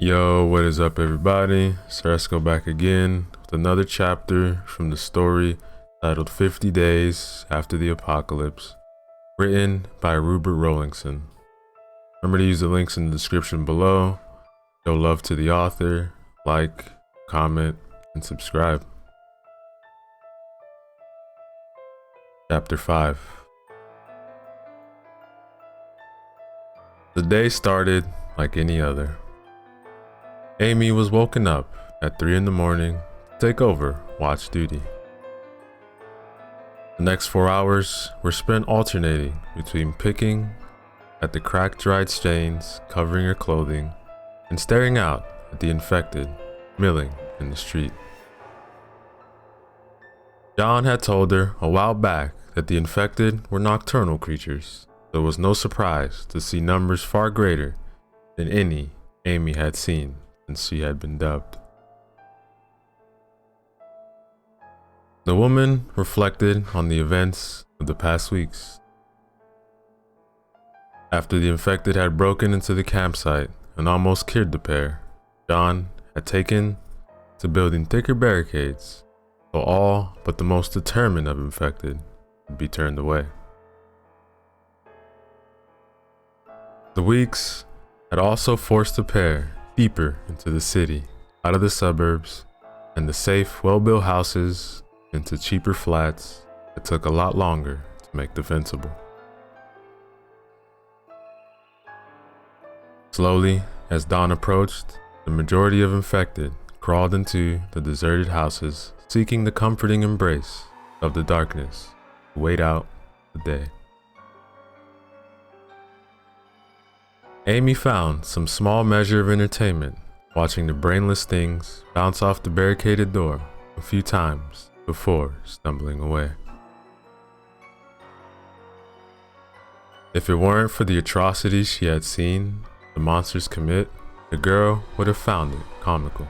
Yo, what is up, everybody? Ceresco back again with another chapter from the story titled 50 Days After the Apocalypse, written by Rupert Rollingson. Remember to use the links in the description below. Show love to the author, like, comment, and subscribe. Chapter 5. The day started like any other. Amy was woken up at 3 in the morning to take over watch duty. The next 4 hours were spent alternating between picking at the cracked dried stains covering her clothing and staring out at the infected milling in the street. John had told her a while back that the infected were nocturnal creatures, so it was no surprise to see numbers far greater than any Amy had seen since she had been dubbed. The woman reflected on the events of the past weeks. After the infected had broken into the campsite and almost killed the pair, John had taken to building thicker barricades so all but the most determined of infected would be turned away. The weeks had also forced the pair deeper into the city, out of the suburbs, and the safe, well-built houses into cheaper flats that took a lot longer to make defensible. Slowly, as dawn approached, the majority of infected crawled into the deserted houses, seeking the comforting embrace of the darkness to wait out the day. Amy found some small measure of entertainment watching the brainless things bounce off the barricaded door a few times before stumbling away. If it weren't for the atrocities she had seen the monsters commit, the girl would have found it comical.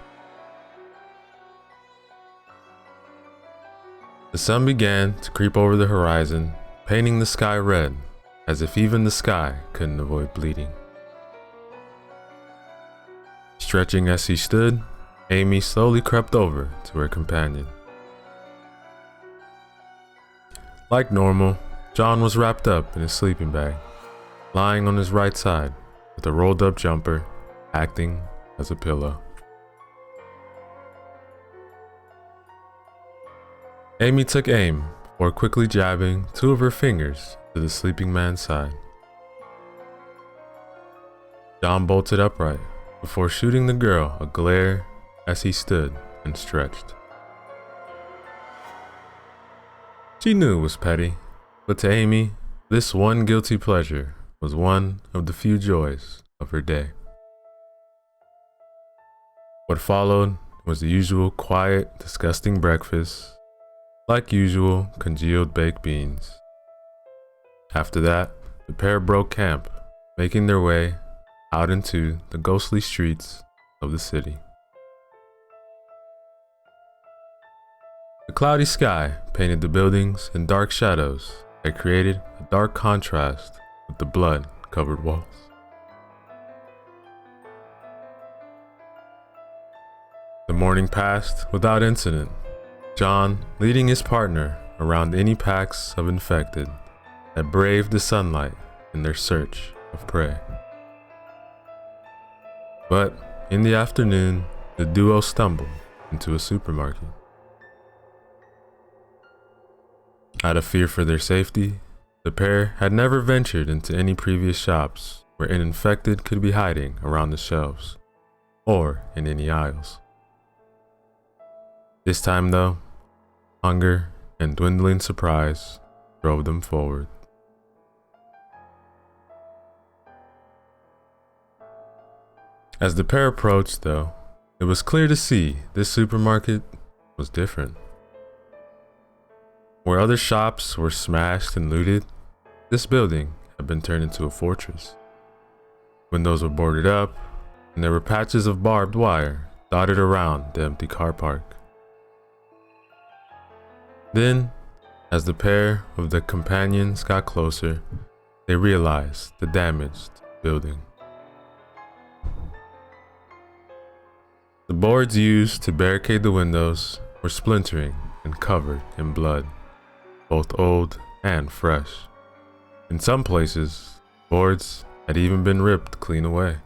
The sun began to creep over the horizon, painting the sky red, as if even the sky couldn't avoid bleeding. Stretching as she stood, Amy slowly crept over to her companion. Like normal, John was wrapped up in his sleeping bag, lying on his right side with a rolled up jumper acting as a pillow. Amy took aim before quickly jabbing 2 of her fingers to the sleeping man's side. John bolted upright before shooting the girl a glare as he stood and stretched. She knew it was petty, but to Amy, this one guilty pleasure was one of the few joys of her day. What followed was the usual quiet, disgusting breakfast, like usual congealed baked beans. After that, the pair broke camp, making their way out into the ghostly streets of the city. The cloudy sky painted the buildings in dark shadows that created a dark contrast with the blood-covered walls. The morning passed without incident, John leading his partner around any packs of infected that braved the sunlight in their search of prey. But in the afternoon, the duo stumbled into a supermarket. Out of fear for their safety, the pair had never ventured into any previous shops where an infected could be hiding around the shelves or in any aisles. This time though, hunger and dwindling surprise drove them forward. As the pair approached, though, it was clear to see this supermarket was different. Where other shops were smashed and looted, this building had been turned into a fortress. Windows were boarded up, and there were patches of barbed wire dotted around the empty car park. Then, as the pair of the companions got closer, they realized the damaged building. The boards used to barricade the windows were splintering and covered in blood, both old and fresh. In some places, boards had even been ripped clean away.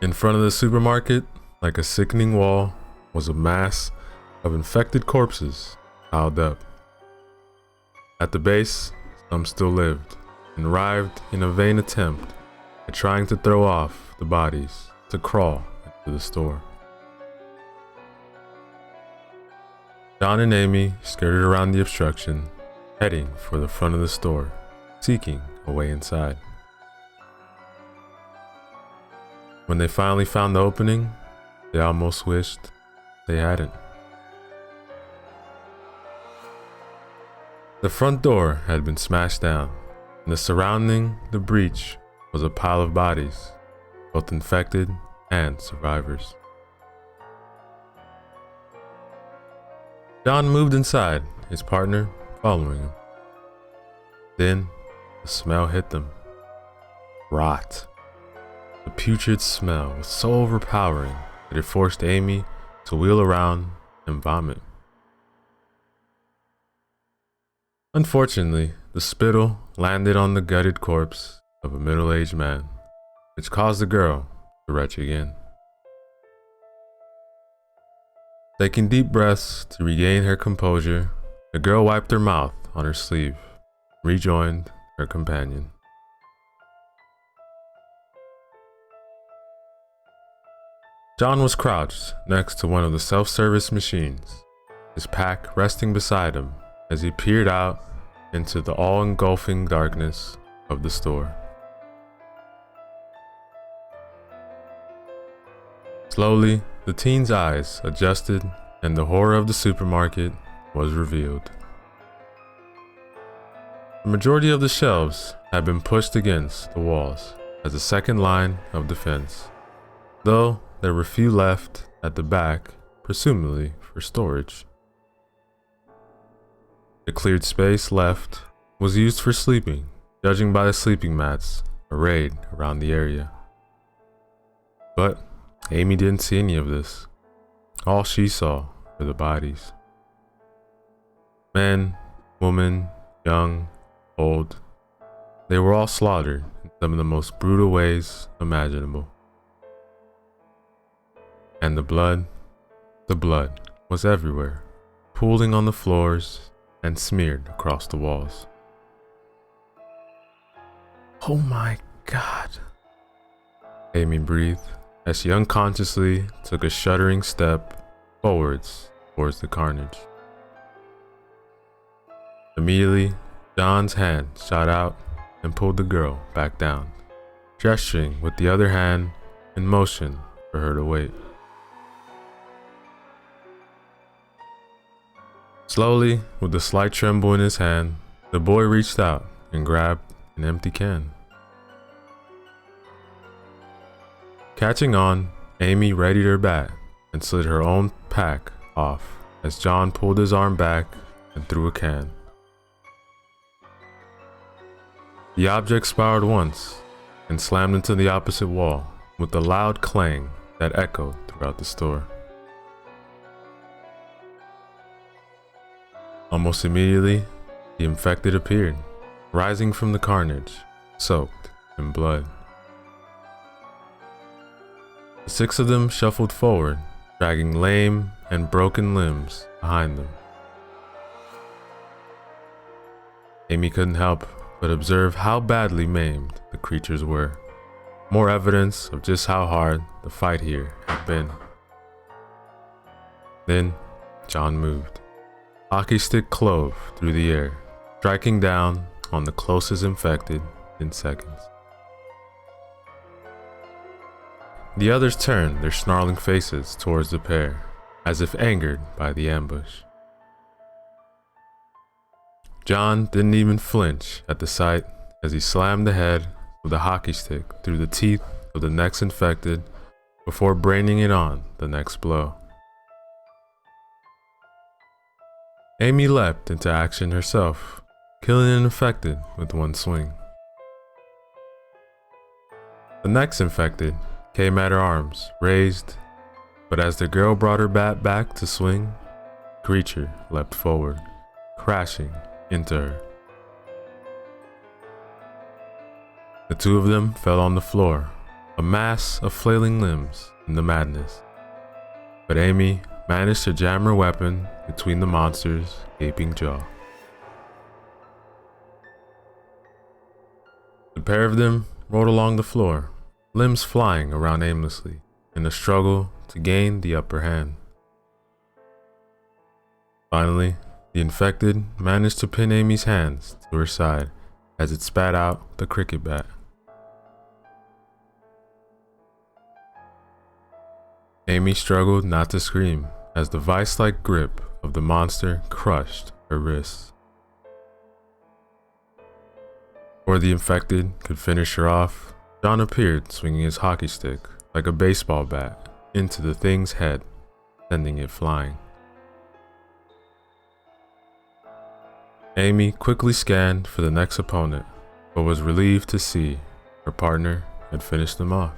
In front of the supermarket, like a sickening wall, was a mass of infected corpses piled up. At the base, some still lived and writhed in a vain attempt at trying to throw off the bodies to crawl into the store. John and Amy skirted around the obstruction, heading for the front of the store, seeking a way inside. When they finally found the opening, they almost wished they hadn't. The front door had been smashed down, and surrounding the breach was a pile of bodies, both infected and survivors. John moved inside, his partner following him. Then, the smell hit them. Rot. The putrid smell was so overpowering that it forced Amy to wheel around and vomit. Unfortunately, the spittle landed on the gutted corpse of a middle-aged man, which caused the girl to retch again. Taking deep breaths to regain her composure, the girl wiped her mouth on her sleeve, and rejoined her companion. John was crouched next to one of the self-service machines, his pack resting beside him as he peered out into the all-engulfing darkness of the store. Slowly, the teen's eyes adjusted and the horror of the supermarket was revealed. The majority of the shelves had been pushed against the walls as a second line of defense, though there were few left at the back, presumably for storage. The cleared space left was used for sleeping, judging by the sleeping mats arrayed around the area. But Amy didn't see any of this. All she saw were the bodies. Men, women, young, old. They were all slaughtered in some of the most brutal ways imaginable. And the blood was everywhere, pooling on the floors and smeared across the walls. Oh my God, Amy breathed as she unconsciously took a shuddering step forwards towards the carnage. Immediately, John's hand shot out and pulled the girl back down, gesturing with the other hand in motion for her to wait. Slowly, with a slight tremble in his hand, the boy reached out and grabbed an empty can. Catching on, Amy readied her bat and slid her own pack off as John pulled his arm back and threw a can. The object spiraled once and slammed into the opposite wall with a loud clang that echoed throughout the store. Almost immediately, the infected appeared, rising from the carnage, soaked in blood. The 6 of them shuffled forward, dragging lame and broken limbs behind them. Amy couldn't help but observe how badly maimed the creatures were, more evidence of just how hard the fight here had been. Then, John moved. Hockey stick clove through the air, striking down on the closest infected in seconds. The others turned their snarling faces towards the pair, as if angered by the ambush. John didn't even flinch at the sight as he slammed the head of the hockey stick through the teeth of the next infected before braining it on the next blow. Amy leapt into action herself, killing an infected with one swing. The next infected came at her arms, raised, but as the girl brought her bat back to swing, the creature leapt forward, crashing into her. The two of them fell on the floor, a mass of flailing limbs in the madness. But Amy managed to jam her weapon between the monster's gaping jaw. The pair of them rolled along the floor, limbs flying around aimlessly, in a struggle to gain the upper hand. Finally, the infected managed to pin Amy's hands to her side as it spat out the cricket bat. Amy struggled not to scream as the vice-like grip of the monster crushed her wrists. Before the infected could finish her off, John appeared swinging his hockey stick like a baseball bat into the thing's head, sending it flying. Amy quickly scanned for the next opponent, but was relieved to see her partner had finished them off.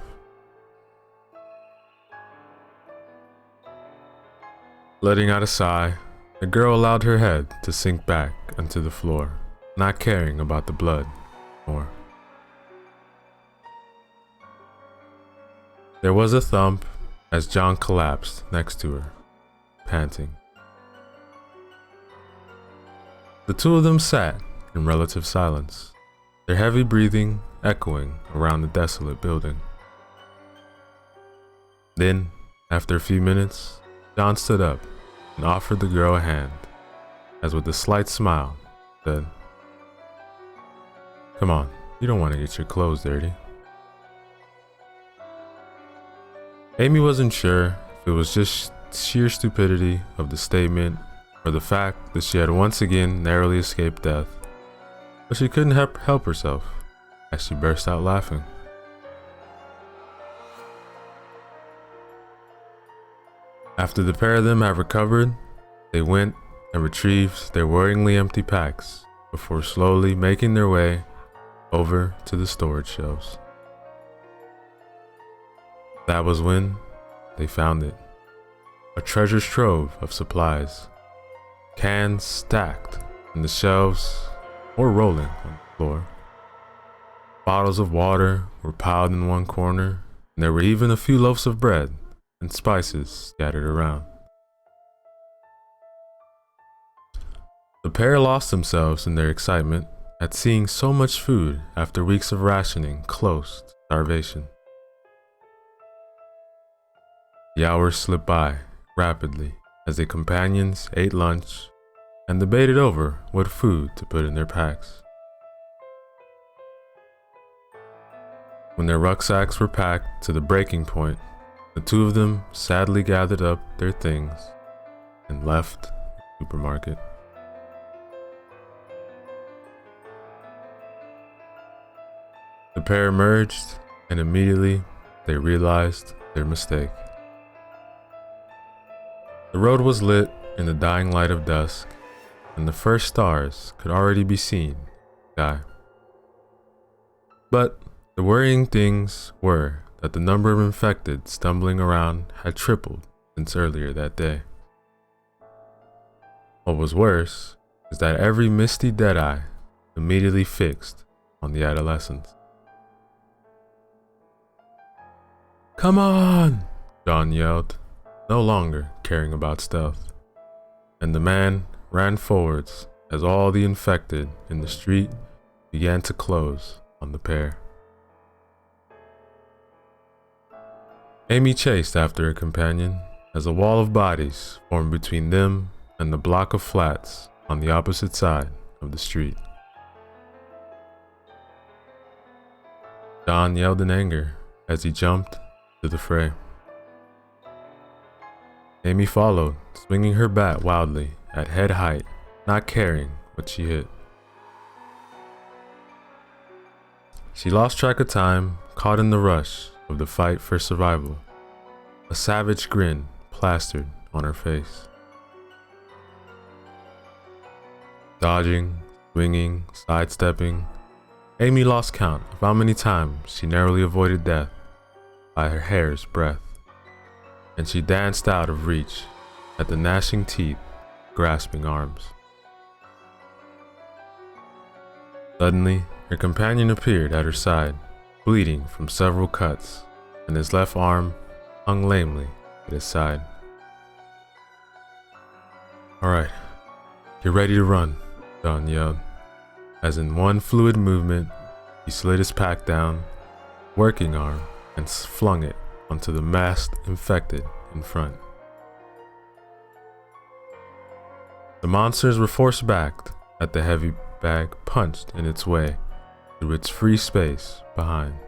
Letting out a sigh, the girl allowed her head to sink back onto the floor, not caring about the blood more. There was a thump as John collapsed next to her, panting. The two of them sat in relative silence, their heavy breathing echoing around the desolate building. Then, after a few minutes, John stood up and offered the girl a hand, as with a slight smile, said, "Come on, you don't want to get your clothes dirty." Amy wasn't sure if it was just sheer stupidity of the statement or the fact that she had once again narrowly escaped death, but she couldn't help herself as she burst out laughing. After the pair of them had recovered, they went and retrieved their worryingly empty packs before slowly making their way over to the storage shelves. That was when they found it. A treasure trove of supplies. Cans stacked in the shelves or rolling on the floor. Bottles of water were piled in one corner, and there were even a few loaves of bread and spices scattered around. The pair lost themselves in their excitement at seeing so much food after weeks of rationing close to starvation. The hours slipped by rapidly as the companions ate lunch and debated over what food to put in their packs. When their rucksacks were packed to the breaking point, the two of them sadly gathered up their things and left the supermarket. The pair emerged, and immediately they realized their mistake. The road was lit in the dying light of dusk, and the first stars could already be seen in the sky. But the worrying things were that the number of infected stumbling around had tripled since earlier that day. What was worse is that every misty deadeye immediately fixed on the adolescents. "Come on!" John yelled, no longer caring about stealth, and the man ran forwards as all the infected in the street began to close on the pair. Amy chased after her companion as a wall of bodies formed between them and the block of flats on the opposite side of the street. John yelled in anger as he jumped to the fray. Amy followed, swinging her bat wildly at head height, not caring what she hit. She lost track of time, caught in the rush of the fight for survival, a savage grin plastered on her face. Dodging, swinging, sidestepping, Amy lost count of how many times she narrowly avoided death by her hair's breadth, and she danced out of reach at the gnashing teeth, grasping arms. Suddenly, her companion appeared at her side, bleeding from several cuts, and his left arm hung lamely at his side. "Alright, get ready to run," John yelled, as in one fluid movement, he slid his pack down, working arm, and flung it onto the masked infected in front. The monsters were forced back as the heavy bag punched in its way through its free space behind.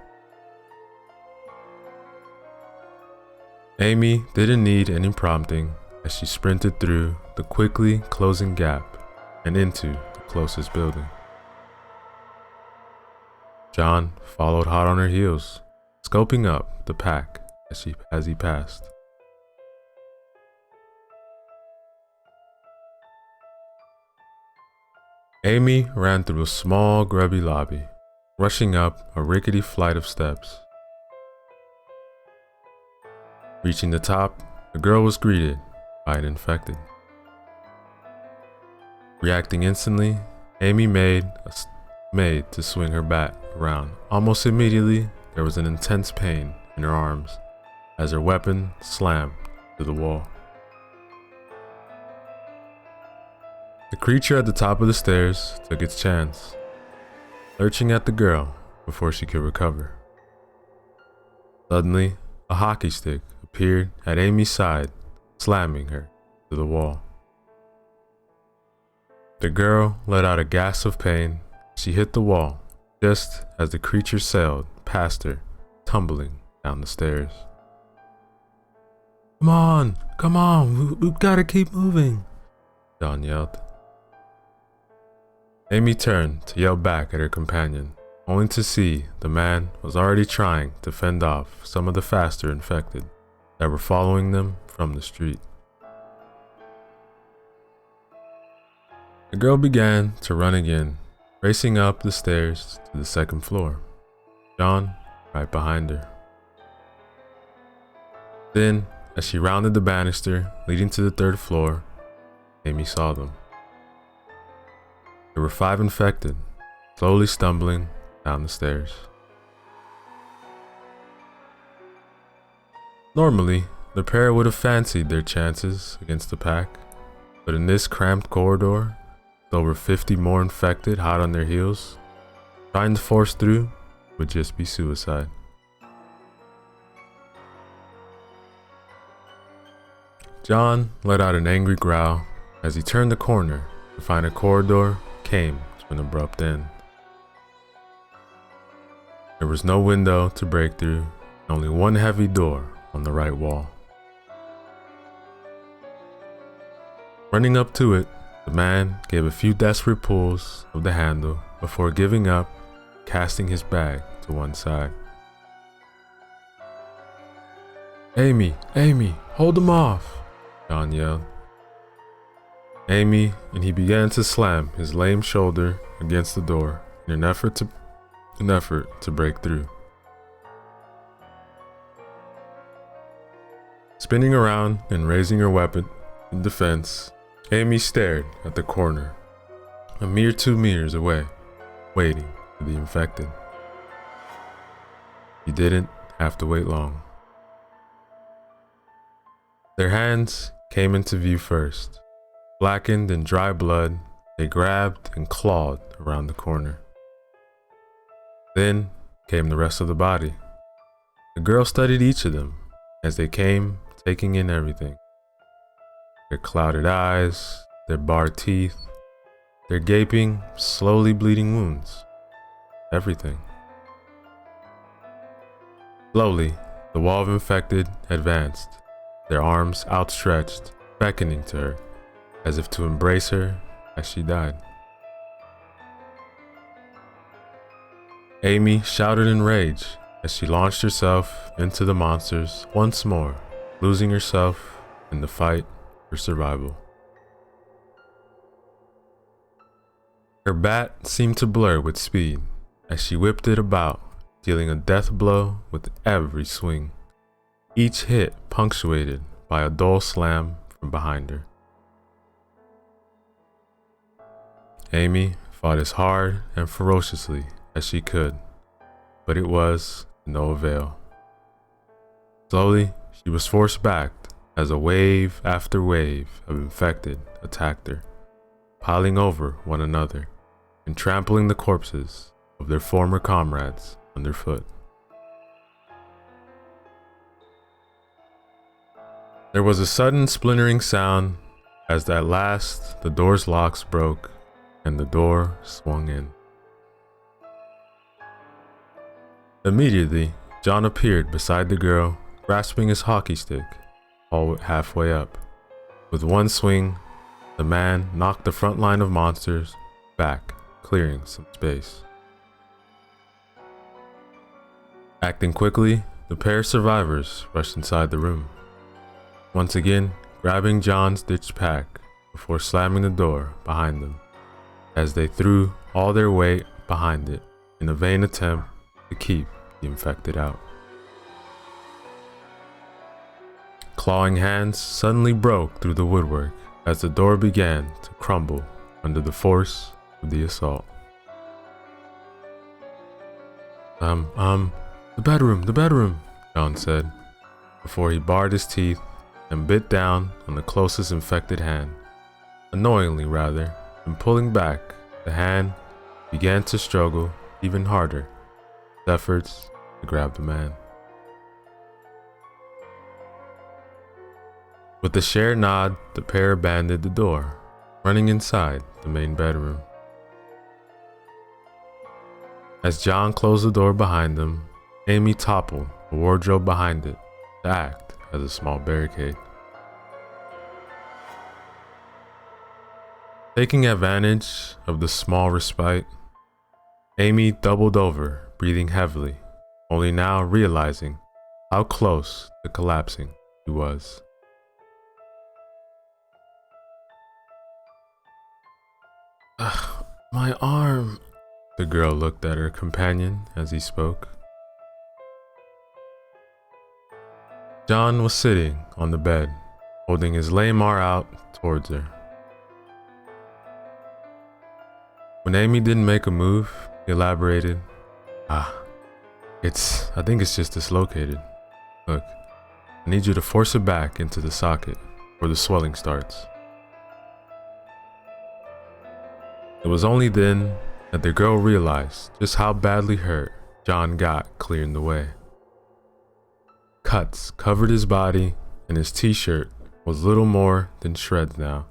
Amy didn't need any prompting as she sprinted through the quickly closing gap and into the closest building. John followed hot on her heels, scoping up the pack as he passed. Amy ran through a small, grubby lobby, rushing up a rickety flight of steps. Reaching the top, the girl was greeted by an infected. Reacting instantly, Amy made to swing her bat around. Almost immediately, there was an intense pain in her arms as her weapon slammed to the wall. The creature at the top of the stairs took its chance, lurching at the girl before she could recover. Suddenly, a hockey stick appeared at Amy's side, slamming her to the wall. The girl let out a gasp of pain. She hit the wall just as the creature sailed past her, tumbling down the stairs. Come on, we've got to keep moving," John yelled. Amy turned to yell back at her companion, only to see the man was already trying to fend off some of the faster infected that were following them from the street. The girl began to run again, racing up the stairs to the second floor, John right behind her. Then, as she rounded the banister leading to the third floor, Amy saw them. There were 5 infected, slowly stumbling down the stairs. Normally, the pair would have fancied their chances against the pack, but in this cramped corridor, with over 50 more infected hot on their heels, trying to force through would just be suicide. John let out an angry growl as he turned the corner to find a corridor came to an abrupt end. There was no window to break through, only one heavy door on the right wall. Running up to it, the man gave a few desperate pulls of the handle before giving up, casting his bag to one side. Amy, hold him off," John yelled. Amy, and he began to slam his lame shoulder against the door in an effort to break through. Spinning around and raising her weapon in defense, Amy stared at the corner, a mere 2 meters away, waiting for the infected. He didn't have to wait long. Their hands came into view first. Blackened in dry blood, they grabbed and clawed around the corner. Then came the rest of the body. The girl studied each of them as they came, taking in everything. Their clouded eyes, their barred teeth, their gaping, slowly bleeding wounds. Everything. Slowly, the wall of infected advanced, their arms outstretched, beckoning to her, as if to embrace her as she died. Amy shouted in rage as she launched herself into the monsters once more, losing herself in the fight for survival. Her bat seemed to blur with speed, as she whipped it about, dealing a death blow with every swing, each hit punctuated by a dull slam from behind her. Amy fought as hard and ferociously as she could, but it was no avail. Slowly, she was forced back as a wave after wave of infected attacked her, piling over one another and trampling the corpses of their former comrades underfoot. There was a sudden splintering sound as at last the door's locks broke and the door swung in. Immediately, John appeared beside the girl, grasping his hockey stick, all halfway up. With one swing, the man knocked the front line of monsters back, clearing some space. Acting quickly, the pair of survivors rushed inside the room, once again grabbing John's ditched pack before slamming the door behind them, as they threw all their weight behind it in a vain attempt to keep the infected out. Clawing hands suddenly broke through the woodwork as the door began to crumble under the force of the assault. The bedroom, John said, before he bared his teeth and bit down on the closest infected hand. Annoyingly rather, and pulling back, the hand began to struggle even harder, with efforts to grab the man. With a shared nod, the pair abandoned the door, running inside the main bedroom. As John closed the door behind them, Amy toppled the wardrobe behind it to act as a small barricade. Taking advantage of the small respite, Amy doubled over, breathing heavily, only now realizing how close to collapsing she was. My arm. The girl looked at her companion as he spoke. John was sitting on the bed, holding his lame arm out towards her. When Amy didn't make a move, he elaborated, I think it's just dislocated. Look, I need you to force it back into the socket where the swelling starts. It was only then that the girl realized just how badly hurt John got clearing the way. Cuts covered his body, and his t-shirt was little more than shreds now,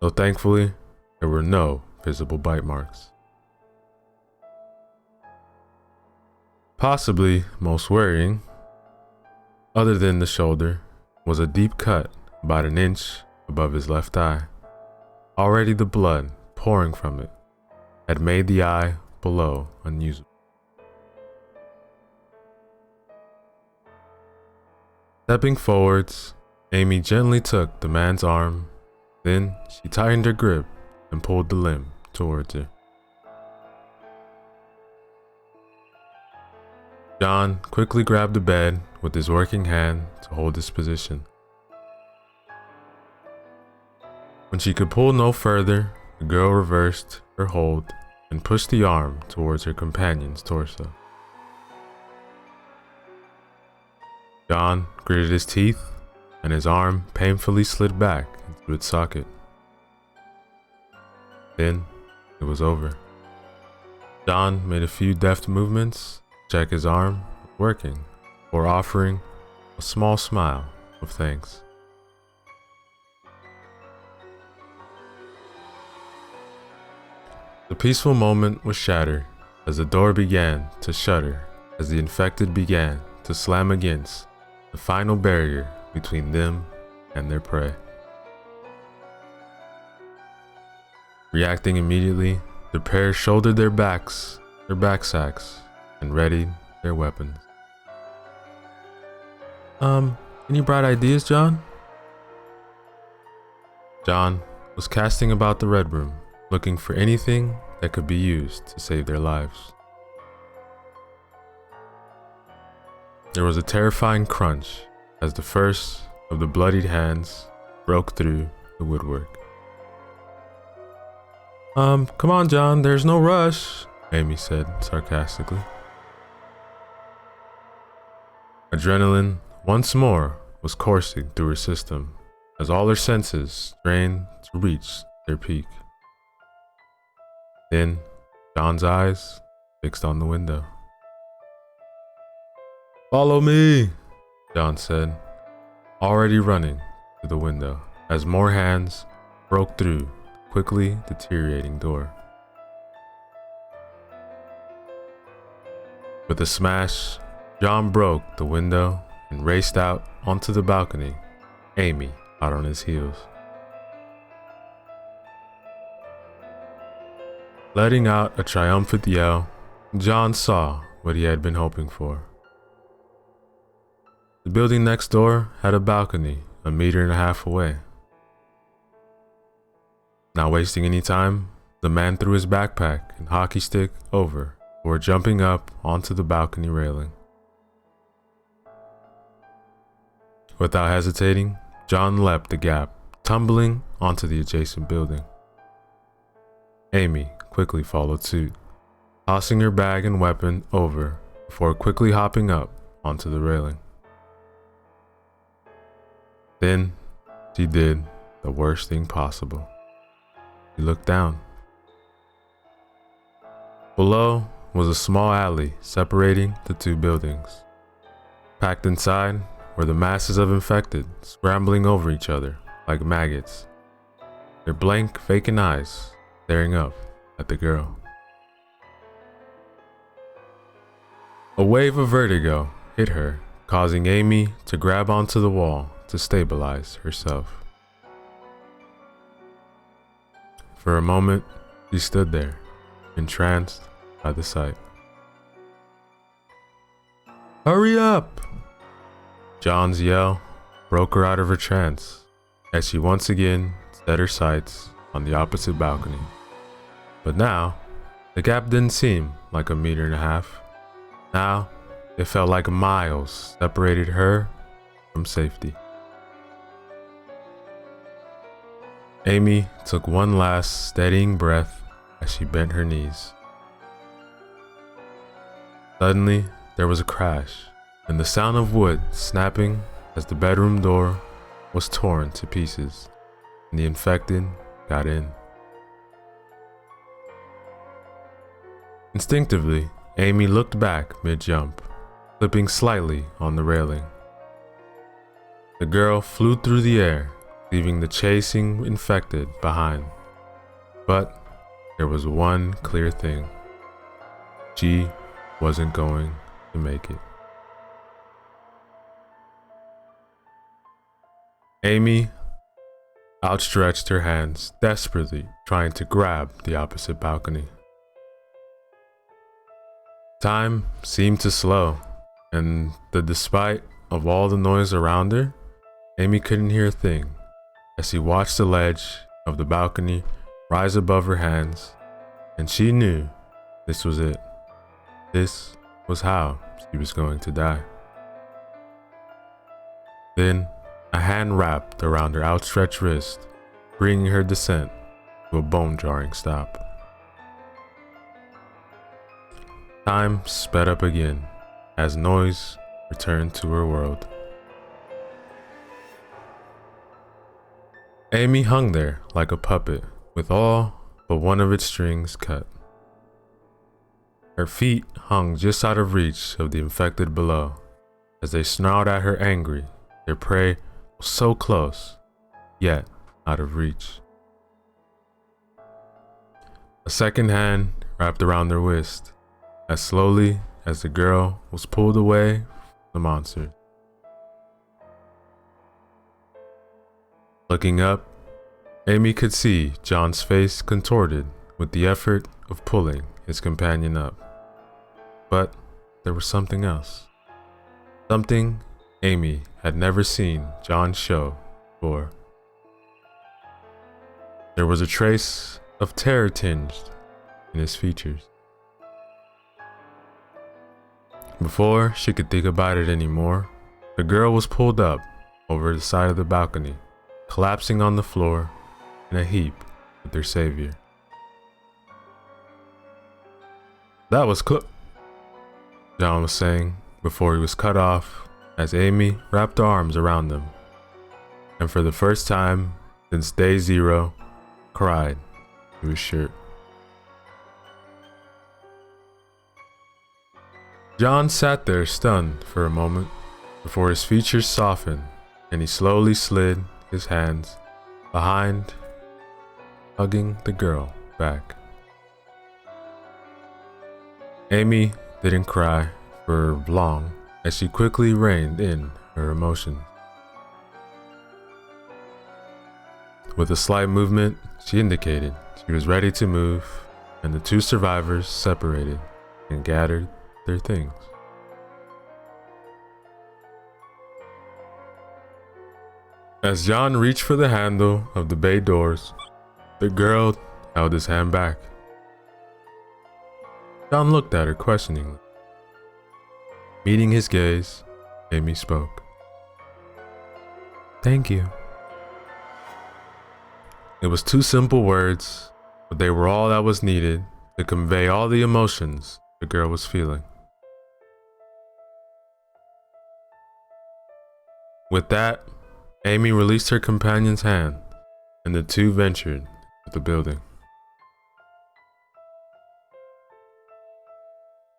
though thankfully there were no visible bite marks. Possibly most worrying, other than the shoulder, was a deep cut about an inch above his left eye. Already the blood pouring from it had made the eye below unusable. Stepping forwards, Amy gently took the man's arm, then she tightened her grip and pulled the limb towards her. John quickly grabbed the bed with his working hand to hold his position. When she could pull no further, the girl reversed her hold and pushed the arm towards her companion's torso. John gritted his teeth, and his arm painfully slid back into its socket. Then it was over. John made a few deft movements to check his arm was working, before offering a small smile of thanks. The peaceful moment was shattered as the door began to shudder as the infected began to slam against the final barrier between them and their prey. Reacting immediately, the pair shouldered their backsacks, and readied their weapons. Any bright ideas, John? John was casting about the Red Room, looking for anything that could be used to save their lives. there was a terrifying crunch as the first of the bloodied hands broke through the woodwork. Come on, John, there's no rush, Amy said sarcastically. Adrenaline, once more, was coursing through her system as all her senses strained to reach their peak. Then, John's eyes fixed on the window. "Follow me," John said, already running to the window as more hands broke through the quickly deteriorating door. With a smash, John broke the window and raced out onto the balcony, Amy hot on his heels. Letting out a triumphant yell, John saw what he had been hoping for. The building next door had a balcony 1.5 meters away. Not wasting any time, the man threw his backpack and hockey stick over before jumping up onto the balcony railing. Without hesitating, John leapt the gap, tumbling onto the adjacent building. Amy quickly followed suit, tossing her bag and weapon over before quickly hopping up onto the railing. Then she did the worst thing possible. She looked down. Below was a small alley separating the two buildings. Packed inside were the masses of infected scrambling over each other like maggots, their blank, vacant eyes staring up at the girl. A wave of vertigo hit her, causing Amy to grab onto the wall to stabilize herself. For a moment, she stood there, entranced by the sight. "Hurry up!" John's yell broke her out of her trance as she once again set her sights on the opposite balcony. But now, the gap didn't seem like 1.5 meters. Now, it felt like miles separated her from safety. Amy took one last steadying breath as she bent her knees. Suddenly, there was a crash, and the sound of wood snapping as the bedroom door was torn to pieces, and the infected got in. Instinctively, Amy looked back mid-jump, slipping slightly on the railing. The girl flew through the air, leaving the chasing infected behind. But there was one clear thing. She wasn't going to make it. Amy outstretched her hands, desperately trying to grab the opposite balcony. Time seemed to slow, and despite of all the noise around her, Amy couldn't hear a thing as she watched the ledge of the balcony rise above her hands, and she knew this was it. This was how she was going to die. Then, a hand wrapped around her outstretched wrist, bringing her descent to a bone-jarring stop. Time sped up again as noise returned to her world. Amy hung there like a puppet, with all but one of its strings cut. Her feet hung just out of reach of the infected below, as they snarled at her angry. Their prey was so close, yet out of reach. A second hand wrapped around her wrist, as slowly as the girl was pulled away from the monster. Looking up, Amy could see John's face contorted with the effort of pulling his companion up. But there was something else. Something Amy had never seen John show before. There was a trace of terror tinged in his features. Before she could think about it anymore, the girl was pulled up over the side of the balcony, collapsing on the floor in a heap with their savior. That was John was saying before he was cut off as Amy wrapped her arms around them, and for the first time since day 0, cried through his shirt. John sat there stunned for a moment before his features softened and he slowly slid his hands behind, hugging the girl back. Amy didn't cry for long as she quickly reined in her emotions. With a slight movement, she indicated she was ready to move, and the two survivors separated and gathered their things. As John reached for the handle of the bay doors, the girl held his hand back. John looked at her questioningly. Meeting his gaze, Amy spoke. "Thank you." It was 2 simple words, but they were all that was needed to convey all the emotions the girl was feeling. With that, Amy released her companion's hand, and the two ventured to the building.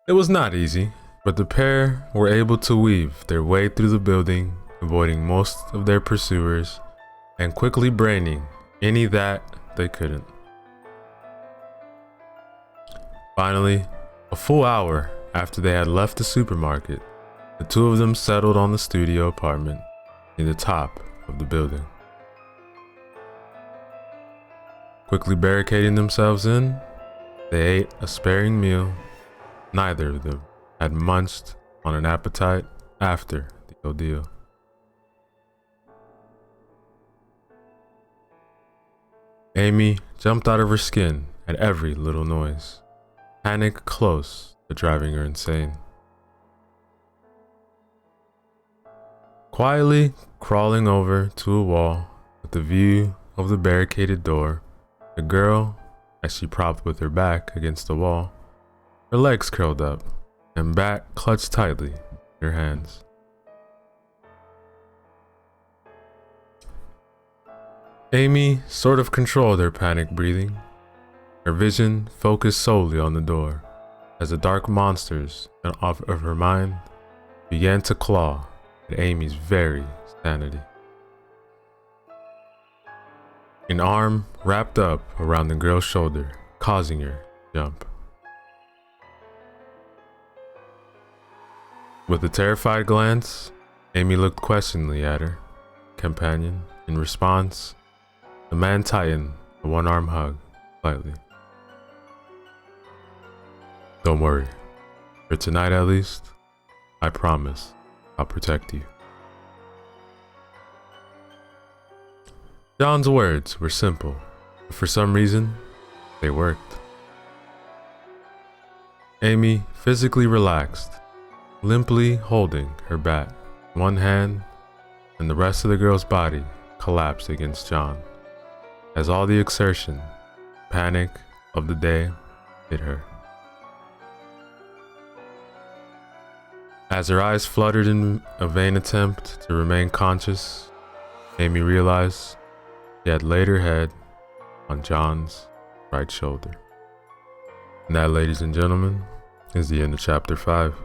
It was not easy, but the pair were able to weave their way through the building, avoiding most of their pursuers and quickly braining any that they couldn't. Finally, a full hour after they had left the supermarket, the two of them settled on the studio apartment near the top of the building. Quickly barricading themselves in, they ate a sparing meal. Neither of them had munched on an appetite after the ordeal. Amy jumped out of her skin at every little noise, panic close to driving her insane. Quietly crawling over to a wall with the view of the barricaded door, the girl, as she propped with her back against the wall, her legs curled up and back clutched tightly in her hands. Amy sort of controlled her panic breathing, her vision focused solely on the door as the dark monsters of her mind began to claw at Amy's very sanity. An arm wrapped up around the girl's shoulder, causing her to jump. With a terrified glance, Amy looked questioningly at her companion. In response, the man tightened a one-arm hug slightly. "Don't worry. For tonight at least, I promise I'll protect you." John's words were simple, but for some reason, they worked. Amy physically relaxed, limply holding her bat in one hand, and the rest of the girl's body collapsed against John, as all the exertion, panic of the day hit her. As her eyes fluttered in a vain attempt to remain conscious, Amy realized she had laid her head on John's right shoulder. And that, ladies and gentlemen, is the end of chapter 5.